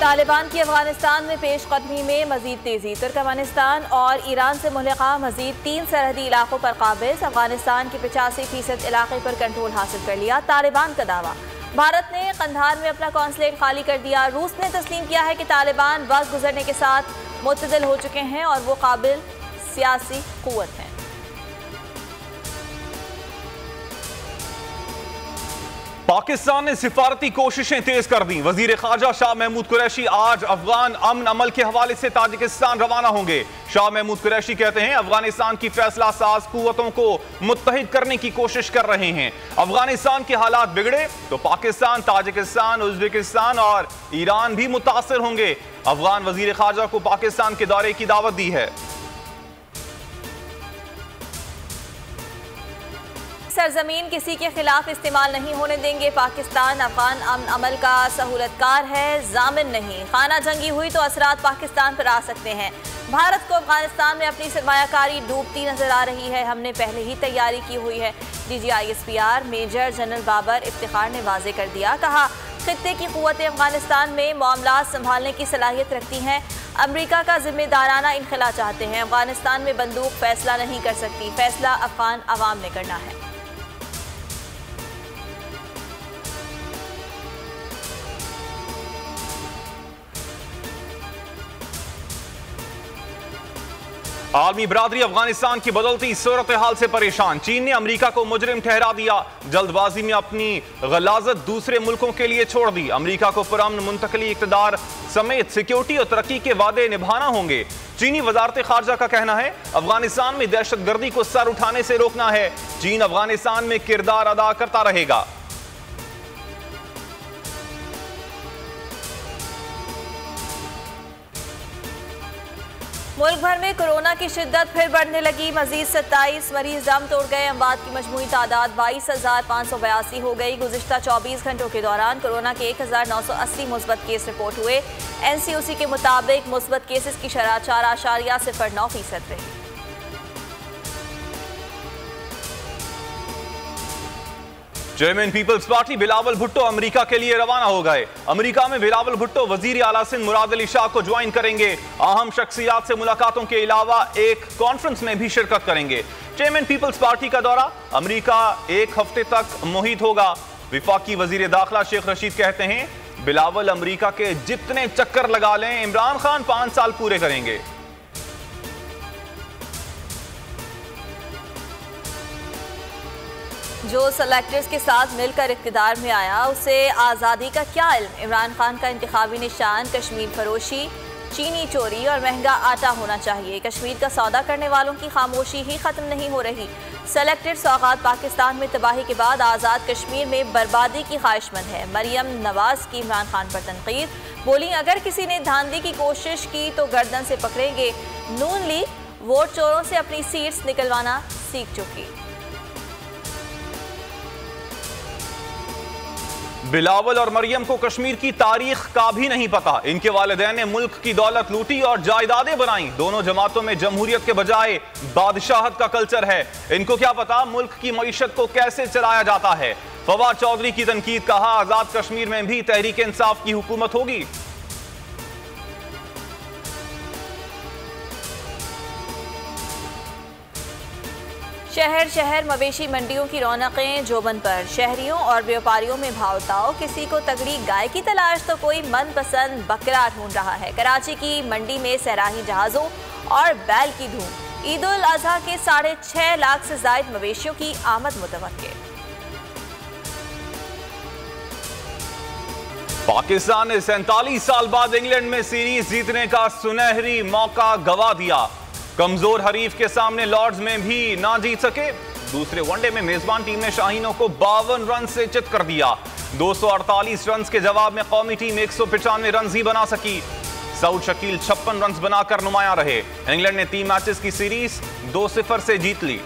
तालिबान की अफगानिस्तान में पेशकदमी में मजीद तेजी। तुर्कमेनिस्तान और ईरान से मुल्हिका मजीद 3 सरहदी इलाकों पर काबिज। अफगानिस्तान के 85% इलाके पर कंट्रोल हासिल कर लिया, तालिबान का दावा। भारत ने कंधार में अपना कौंसलेट खाली कर दिया। रूस ने तस्लीम किया है कि तालिबान वक्त गुजरने के साथ मुतदिल हो चुके हैं और वो काबिल सियासी कुव्वत हैं। पाकिस्तान ने सिफारती कोशिशें तेज कर दी। वजीर खारजा शाह महमूद कुरैशी आज अफगान अमन अमल के हवाले से ताजिकिस्तान रवाना होंगे। शाह महमूद कुरैशी कहते हैं अफगानिस्तान की फैसला साज कुव्वतों को मुत्तहिद करने की कोशिश कर रहे हैं। अफगानिस्तान के हालात बिगड़े तो पाकिस्तान, ताजिकिस्तान, उज्बेकिस्तान और ईरान भी मुतासर होंगे। अफगान वजीर खारजा को पाकिस्तान के दौरे की दावत दी है। सरजमीन किसी के खिलाफ इस्तेमाल नहीं होने देंगे। पाकिस्तान अफगान अमन अमल का सहूलतकार है, जामिन नहीं। खाना जंगी हुई तो असरात पाकिस्तान पर आ सकते हैं। भारत को अफगानिस्तान में अपनी सरमायाकारी डूबती नजर आ रही है। हमने पहले ही तैयारी की हुई है। DGISPR major general Babar Iftikhar ने वाजे कर दिया। कहा खित्ते की कुव्वतें अफगानिस्तान में मामला संभालने की सलाहियत रखती हैं। अमेरिका का जिम्मेदाराना इनखला चाहते हैं। अफगानिस्तान में बंदूक फैसला नहीं कर सकती, फैसला अफगान अवाम ने करना है। आलमी बरादरी अफगानिस्तान की बदलती सूरत हाल से परेशान। चीन ने अमेरिका को मुजरिम ठहरा दिया। जल्दबाजी में अपनी गलाजत दूसरे मुल्कों के लिए छोड़ दी। अमेरिका को पुरअमन मुंतकली इक़्तिदार समेत सिक्योरिटी और तरक्की के वादे निभाना होंगे। चीनी वजारत खारजा का कहना है अफगानिस्तान में दहशतगर्दी को सर उठाने से रोकना है। चीन अफगानिस्तान में किरदार अदा करता रहेगा। मुल्क भर में कोरोना की शिद्दत फिर बढ़ने लगी। मजीद 27 मरीज दम तोड़ गए। अमवात की मजमूई तादाद 22,582 हो गई। गुज़िश्ता 24 घंटों के दौरान कोरोना के 1,980 मुस्बत केस रिपोर्ट हुए। NCOC के मुताबिक मुस्बत केसेस की शरह 4.09% रही। चेयरमैन पीपल्स पार्टी बिलावल भुट्टो अमेरिका के लिए रवाना हो गए। अमेरिका में बिलावल भुट्टो वजीर आला सिंध मुराद अली शाह को ज्वाइन करेंगे। अहम शख्सियात से मुलाकातों के अलावा एक कॉन्फ्रेंस में भी शिरकत करेंगे। चेयरमैन पीपल्स पार्टी का दौरा अमेरिका 1 हफ्ते तक मुहित होगा। विफाकी वजीर दाखिला शेख रशीद कहते हैं बिलावल अमेरिका के जितने चक्कर लगा लें इमरान खान 5 साल पूरे करेंगे। जो सेलेक्टर्स के साथ मिलकर इक़्तिदार में आया उसे आज़ादी का क्या इल्म। इमरान खान का इंतखाबी निशान कश्मीर फरोशी, चीनी चोरी और महंगा आटा होना चाहिए। कश्मीर का सौदा करने वालों की खामोशी ही ख़त्म नहीं हो रही। सेलेक्टेड सौगात पाकिस्तान में तबाही के बाद आज़ाद कश्मीर में बर्बादी की ख्वाहिशमंद है। मरियम नवाज की इमरान खान पर तनकीद, बोली अगर किसी ने धांधली की कोशिश की तो गर्दन से पकड़ेंगे। नून लीग वोट चोरों से अपनी सीट्स निकलवाना सीख चुकी। बिलावल और मरियम को कश्मीर की तारीख का भी नहीं पता। इनके वालिदैन ने मुल्क की दौलत लूटी और जायदादें बनाई। दोनों जमातों में जमहूरियत के बजाय बादशाहत का कल्चर है। इनको क्या पता मुल्क की मईशत को कैसे चलाया जाता है। फवाद चौधरी की तनकीद, कहा आजाद कश्मीर में भी तहरीक इंसाफ की हुकूमत होगी। शहर शहर मवेशी मंडियों की रौनकें जोबन पर। शहरियों और व्यापारियों में भावताओ। किसी को तगड़ी गाय की तलाश तो कोई मनपसंद बकरा ढूंढ रहा है। कराची की मंडी में सराही जहाजों और बैल की धूम। ईद उल अजहा के 6.5 लाख से जायद मवेशियों की आमद मुतवक्के। पाकिस्तान ने 47 साल बाद इंग्लैंड में सीरीज जीतने का सुनहरी मौका गंवा दिया। कमजोर हरीफ के सामने लॉर्ड्स में भी ना जीत सके। दूसरे वनडे में मेजबान टीम ने शाहीनों को 52 रन से चित कर दिया। 248 रन के जवाब में कौमी टीम 195 रन ही बना सकी। सऊद शकील 56 रन बनाकर नुमाया रहे। इंग्लैंड ने 3 मैचेस की सीरीज 2-0 से जीत ली।